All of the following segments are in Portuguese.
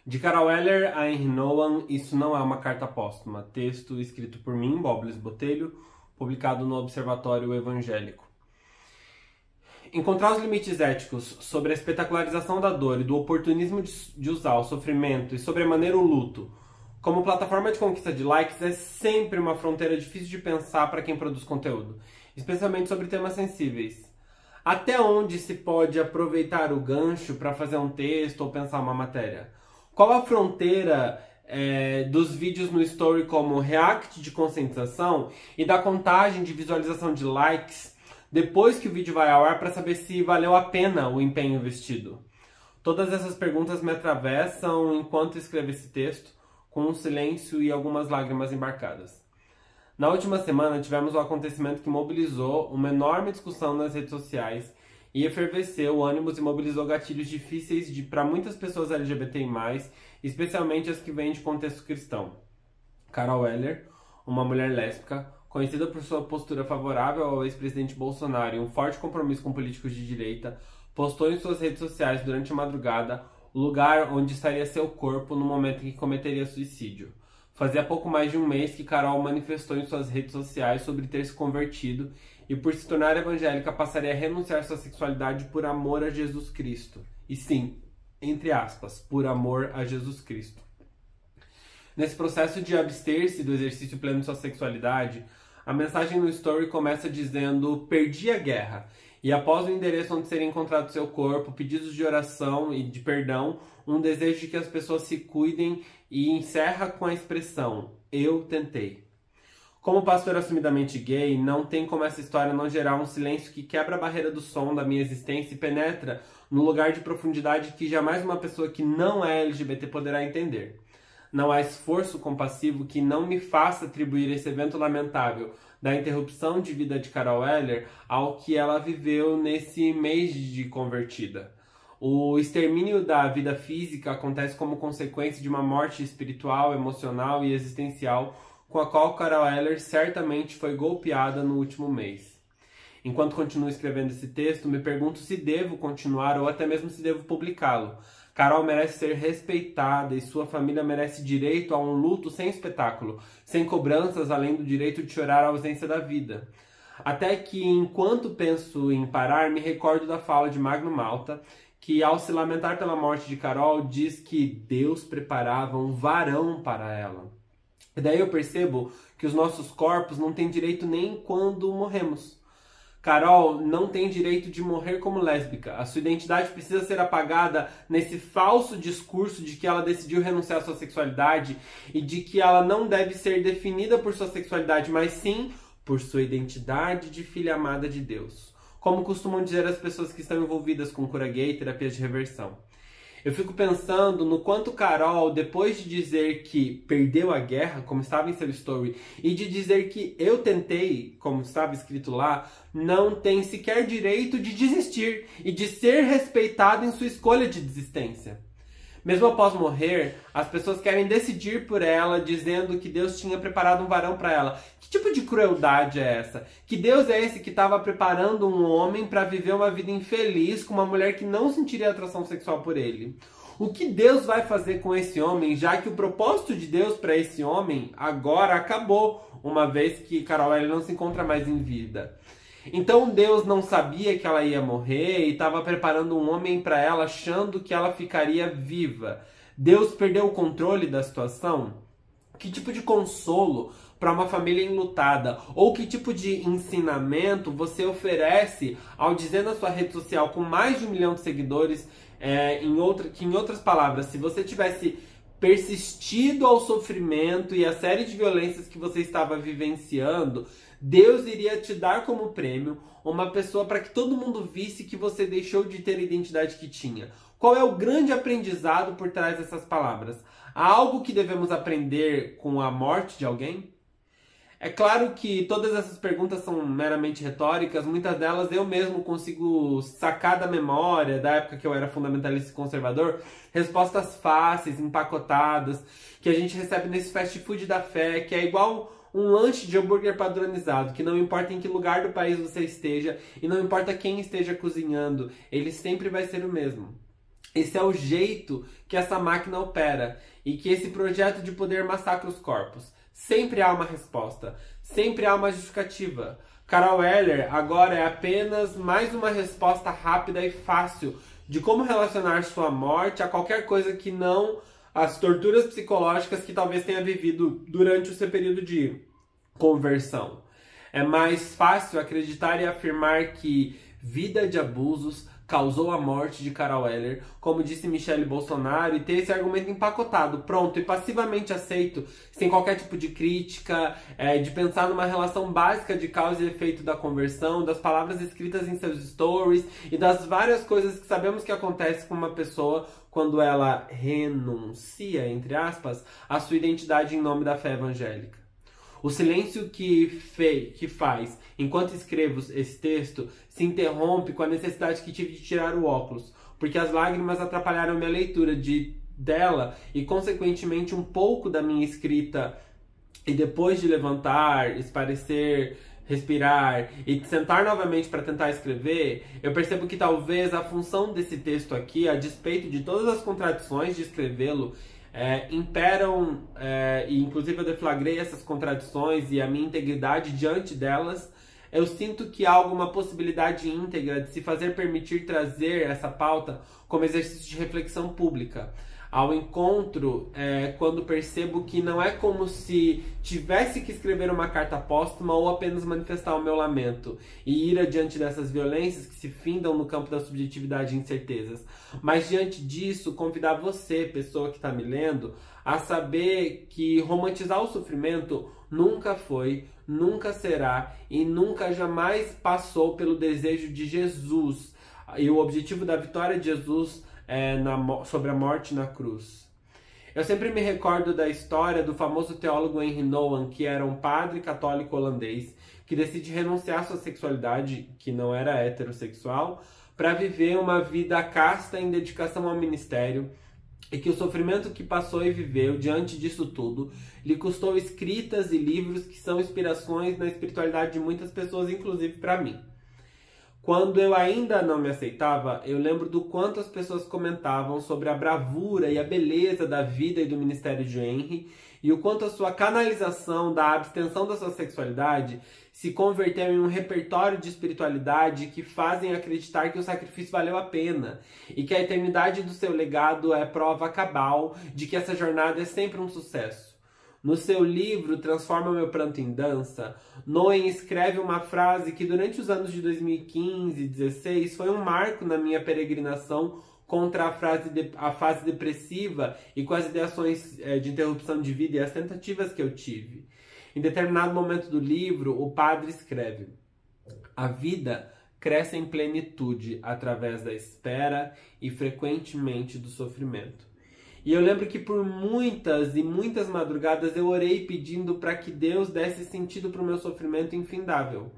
De Carol Weller a Henry Nouwen, Isso Não É Uma Carta Póstuma. Texto escrito por mim, Bóbilis Botelho, publicado no Observatório Evangélico. Encontrar os limites éticos sobre a espetacularização da dor e do oportunismo de usar o sofrimento e sobremaneira o luto como plataforma de conquista de likes é sempre uma fronteira difícil de pensar para quem produz conteúdo, especialmente sobre temas sensíveis. Até onde se pode aproveitar o gancho para fazer um texto ou pensar uma matéria? Qual a fronteira dos vídeos no Story como react de conscientização e da contagem de visualização de likes depois que o vídeo vai ao ar para saber se valeu a pena o empenho investido? Todas essas perguntas me atravessam enquanto escrevo esse texto, com um silêncio e algumas lágrimas embarcadas. Na última semana tivemos um acontecimento que mobilizou uma enorme discussão nas redes sociais e efervesceu ânimos e mobilizou gatilhos difíceis para muitas pessoas LGBTI+, especialmente as que vêm de contexto cristão. Carol Weller, uma mulher lésbica, conhecida por sua postura favorável ao ex-presidente Bolsonaro e um forte compromisso com políticos de direita, postou em suas redes sociais durante a madrugada o lugar onde estaria seu corpo no momento em que cometeria suicídio. Fazia pouco mais de um mês que Carol manifestou em suas redes sociais sobre ter se convertido e por se tornar evangélica passaria a renunciar sua sexualidade por amor a Jesus Cristo. E sim, entre aspas, por amor a Jesus Cristo. Nesse processo de abster-se do exercício pleno de sua sexualidade, a mensagem no Story começa dizendo: perdi a guerra. E após o endereço onde seria encontrado seu corpo, pedidos de oração e de perdão, um desejo de que as pessoas se cuidem e encerra com a expressão: eu tentei. Como pastor assumidamente gay, não tem como essa história não gerar um silêncio que quebra a barreira do som da minha existência e penetra no lugar de profundidade que jamais uma pessoa que não é LGBT poderá entender. Não há esforço compassivo que não me faça atribuir esse evento lamentável da interrupção de vida de Carol Weller ao que ela viveu nesse mês de convertida. O extermínio da vida física acontece como consequência de uma morte espiritual, emocional e existencial com a qual Carol Weller certamente foi golpeada no último mês. Enquanto continuo escrevendo esse texto, me pergunto se devo continuar ou até mesmo se devo publicá-lo. Carol merece ser respeitada e sua família merece direito a um luto sem espetáculo, sem cobranças além do direito de chorar a ausência da vida. Até que, enquanto penso em parar, me recordo da fala de Magno Malta, que ao se lamentar pela morte de Carol, diz que Deus preparava um varão para ela. E daí eu percebo que os nossos corpos não têm direito nem quando morremos. Carol não tem direito de morrer como lésbica. A sua identidade precisa ser apagada nesse falso discurso de que ela decidiu renunciar à sua sexualidade e de que ela não deve ser definida por sua sexualidade, mas sim por sua identidade de filha amada de Deus. Como costumam dizer as pessoas que estão envolvidas com cura gay e terapias de reversão. Eu fico pensando no quanto Carol, depois de dizer que perdeu a guerra, como estava em seu story, e de dizer que eu tentei, como estava escrito lá, não tem sequer direito de desistir e de ser respeitada em sua escolha de desistência. Mesmo após morrer, as pessoas querem decidir por ela, dizendo que Deus tinha preparado um varão para ela. Que tipo de crueldade é essa? Que Deus é esse que estava preparando um homem para viver uma vida infeliz com uma mulher que não sentiria atração sexual por ele? O que Deus vai fazer com esse homem, já que o propósito de Deus para esse homem agora acabou, uma vez que Carol Weller não se encontra mais em vida? Então Deus não sabia que ela ia morrer e estava preparando um homem para ela, achando que ela ficaria viva. Deus perdeu o controle da situação? Que tipo de consolo para uma família enlutada? Ou que tipo de ensinamento você oferece ao dizer na sua rede social com mais de 1 milhão de seguidores, que em outras palavras, se você tivesse persistido ao sofrimento e a série de violências que você estava vivenciando, Deus iria te dar como prêmio uma pessoa para que todo mundo visse que você deixou de ter a identidade que tinha. Qual é o grande aprendizado por trás dessas palavras? Há algo que devemos aprender com a morte de alguém? É claro que todas essas perguntas são meramente retóricas, muitas delas eu mesmo consigo sacar da memória, da época que eu era fundamentalista e conservador, respostas fáceis, empacotadas, que a gente recebe nesse fast food da fé, que é igual um lanche de hambúrguer padronizado, que não importa em que lugar do país você esteja e não importa quem esteja cozinhando, ele sempre vai ser o mesmo. Esse é o jeito que essa máquina opera e que esse projeto de poder massacra os corpos. Sempre há uma resposta, sempre há uma justificativa. Carol Eller agora é apenas mais uma resposta rápida e fácil de como relacionar sua morte a qualquer coisa que não as torturas psicológicas que talvez tenha vivido durante o seu período de conversão. É mais fácil acreditar e afirmar que vida de abusos causou a morte de Carol Eller, como disse Michele Bolsonaro, e ter esse argumento empacotado, pronto e passivamente aceito, sem qualquer tipo de crítica, de pensar numa relação básica de causa e efeito da conversão, das palavras escritas em seus stories e das várias coisas que sabemos que acontece com uma pessoa quando ela renuncia, entre aspas, a sua identidade em nome da fé evangélica. O silêncio que faz enquanto escrevo esse texto se interrompe com a necessidade que tive de tirar o óculos, porque as lágrimas atrapalharam minha leitura dela e, consequentemente, um pouco da minha escrita. E depois de levantar, esparecer, respirar e sentar novamente para tentar escrever, eu percebo que talvez a função desse texto aqui, a despeito de todas as contradições de escrevê-lo, imperam, e inclusive eu deflagrei essas contradições e a minha integridade diante delas. Eu sinto que há alguma possibilidade íntegra de se fazer permitir trazer essa pauta como exercício de reflexão pública. Ao encontro, quando percebo que não é como se tivesse que escrever uma carta póstuma ou apenas manifestar o meu lamento e ir adiante dessas violências que se findam no campo da subjetividade e incertezas. Mas diante disso, convidar você, pessoa que está me lendo, a saber que romantizar o sofrimento nunca foi, nunca será e nunca jamais passou pelo desejo de Jesus e o objetivo da vitória de Jesus sobre a morte na cruz. Eu sempre me recordo da história do famoso teólogo Henry Nouwen, que era um padre católico holandês que decide renunciar à sua sexualidade, que não era heterossexual, para viver uma vida casta em dedicação ao ministério, e que o sofrimento que passou e viveu diante disso tudo lhe custou escritas e livros que são inspirações na espiritualidade de muitas pessoas, inclusive para mim. Quando eu ainda não me aceitava, eu lembro do quanto as pessoas comentavam sobre a bravura e a beleza da vida e do ministério de Henry, e o quanto a sua canalização da abstenção da sua sexualidade se converteu em um repertório de espiritualidade que fazem acreditar que o sacrifício valeu a pena, e que a eternidade do seu legado é prova cabal de que essa jornada é sempre um sucesso. No seu livro Transforma Meu Pranto em Dança, Nouwen escreve uma frase que durante os anos de 2015 e 2016 foi um marco na minha peregrinação contra a fase depressiva e com as ideações de interrupção de vida e as tentativas que eu tive. Em determinado momento do livro, o padre escreve: a vida cresce em plenitude através da espera e frequentemente do sofrimento. E eu lembro que por muitas e muitas madrugadas eu orei pedindo para que Deus desse sentido para o meu sofrimento infindável.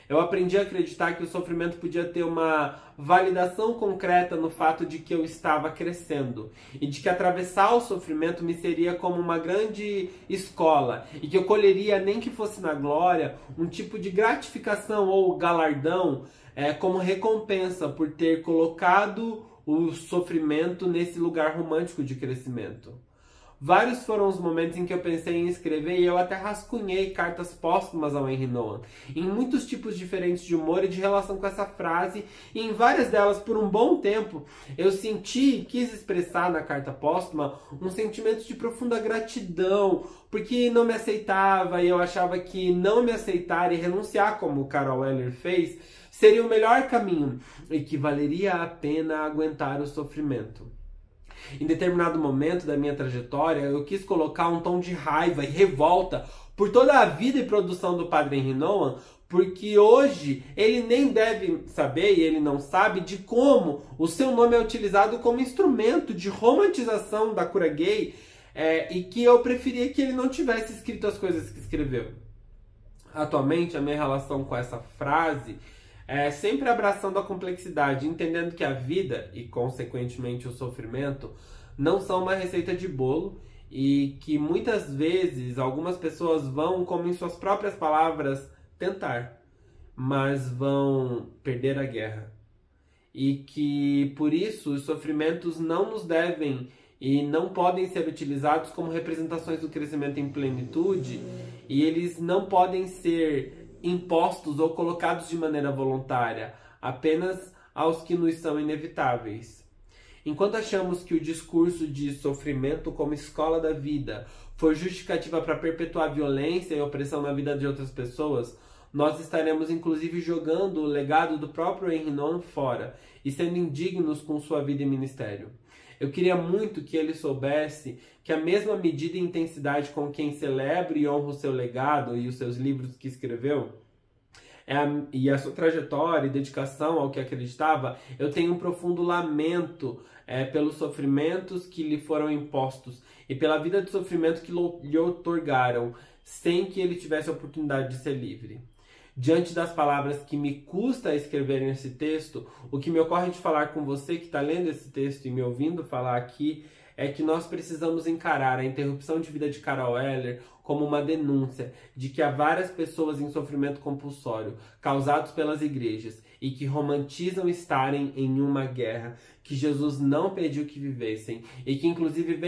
Eu aprendi a acreditar que o sofrimento podia ter uma validação concreta no fato de que eu estava crescendo e de que atravessar o sofrimento me seria como uma grande escola e que eu colheria, nem que fosse na glória, um tipo de gratificação ou galardão como recompensa por ter colocado o sofrimento nesse lugar romântico de crescimento. Vários foram os momentos em que eu pensei em escrever e eu até rascunhei cartas póstumas ao Henry Nouwen, em muitos tipos diferentes de humor e de relação com essa frase, e em várias delas, por um bom tempo, eu senti e quis expressar na carta póstuma um sentimento de profunda gratidão, porque não me aceitava e eu achava que não me aceitar e renunciar como Carol Eller fez seria o melhor caminho e que valeria a pena aguentar o sofrimento. Em determinado momento da minha trajetória, eu quis colocar um tom de raiva e revolta por toda a vida e produção do padre Henry Nouwen, porque hoje ele nem deve saber, e ele não sabe, de como o seu nome é utilizado como instrumento de romantização da cura gay, e que eu preferia que ele não tivesse escrito as coisas que escreveu. Atualmente, a minha relação com essa frase sempre abraçando a complexidade, entendendo que a vida e, consequentemente, o sofrimento não são uma receita de bolo e que muitas vezes algumas pessoas vão, como em suas próprias palavras, tentar, mas vão perder a guerra. e que, por isso, os sofrimentos não nos devem e não podem ser utilizados como representações do crescimento em plenitude, e eles não podem ser impostos ou colocados de maneira voluntária, apenas aos que nos são inevitáveis. Enquanto achamos que o discurso de sofrimento como escola da vida for justificativa para perpetuar violência e opressão na vida de outras pessoas, nós estaremos inclusive jogando o legado do próprio Henri Nouwen fora e sendo indignos com sua vida e ministério. Eu queria muito que ele soubesse que a mesma medida e intensidade com quem celebra e honra o seu legado e os seus livros que escreveu, e a sua trajetória e dedicação ao que acreditava, eu tenho um profundo lamento pelos sofrimentos que lhe foram impostos e pela vida de sofrimento que lhe outorgaram, sem que ele tivesse a oportunidade de ser livre. Diante das palavras que me custa escrever nesse texto, o que me ocorre de falar com você que está lendo esse texto e me ouvindo falar aqui é que nós precisamos encarar a interrupção de vida de Carol Eller como uma denúncia de que há várias pessoas em sofrimento compulsório causados pelas igrejas e que romantizam estarem em uma guerra que Jesus não pediu que vivessem e que inclusive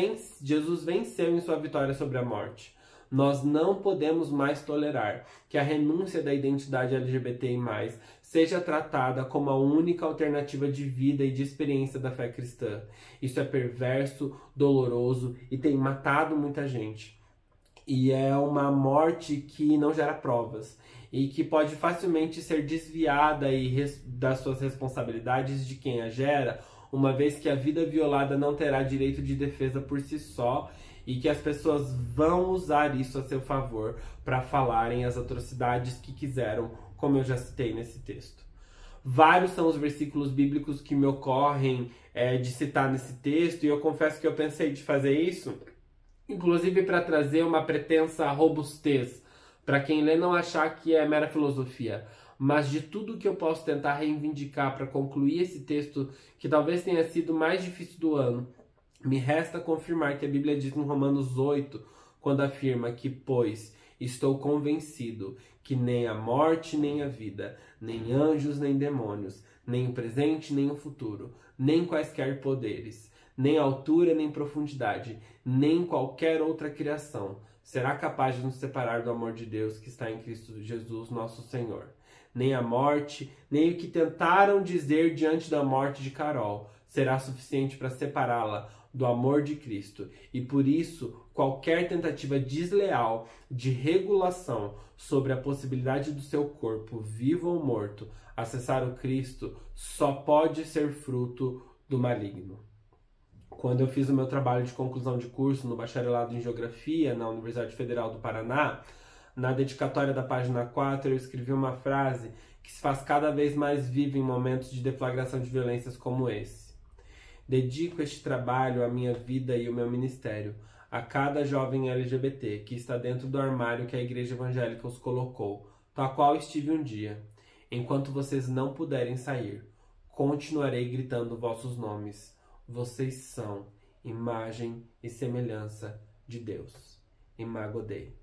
Jesus venceu em sua vitória sobre a morte. Nós não podemos mais tolerar que a renúncia da identidade LGBTI+, seja tratada como a única alternativa de vida e de experiência da fé cristã. Isso é perverso, doloroso e tem matado muita gente. E é uma morte que não gera provas e que pode facilmente ser desviada das suas responsabilidades de quem a gera, uma vez que a vida violada não terá direito de defesa por si só e que as pessoas vão usar isso a seu favor para falarem as atrocidades que quiseram, como eu já citei nesse texto. Vários são os versículos bíblicos que me ocorrem de citar nesse texto, e eu confesso que eu pensei de fazer isso, inclusive para trazer uma pretensa robustez, para quem lê não achar que é mera filosofia. Mas de tudo que eu posso tentar reivindicar para concluir esse texto, que talvez tenha sido o mais difícil do ano, me resta confirmar que a Bíblia diz em Romanos 8, quando afirma que, pois, estou convencido que nem a morte nem a vida, nem anjos nem demônios, nem o presente nem o futuro, nem quaisquer poderes, nem altura nem profundidade, nem qualquer outra criação será capaz de nos separar do amor de Deus que está em Cristo Jesus, nosso Senhor. Nem a morte, nem o que tentaram dizer diante da morte de Carol será suficiente para separá-la do amor de Cristo. E por isso, qualquer tentativa desleal de regulação sobre a possibilidade do seu corpo, vivo ou morto, acessar o Cristo, só pode ser fruto do maligno. Quando eu fiz o meu trabalho de conclusão de curso no bacharelado em Geografia na Universidade Federal do Paraná, na dedicatória da página 4 eu escrevi uma frase que se faz cada vez mais viva em momentos de deflagração de violências como esse. Dedico este trabalho à minha vida e ao meu ministério, a cada jovem LGBT que está dentro do armário que a Igreja Evangélica os colocou, tal qual estive um dia. Enquanto vocês não puderem sair, continuarei gritando vossos nomes. Vocês são imagem e semelhança de Deus. Imago Dei.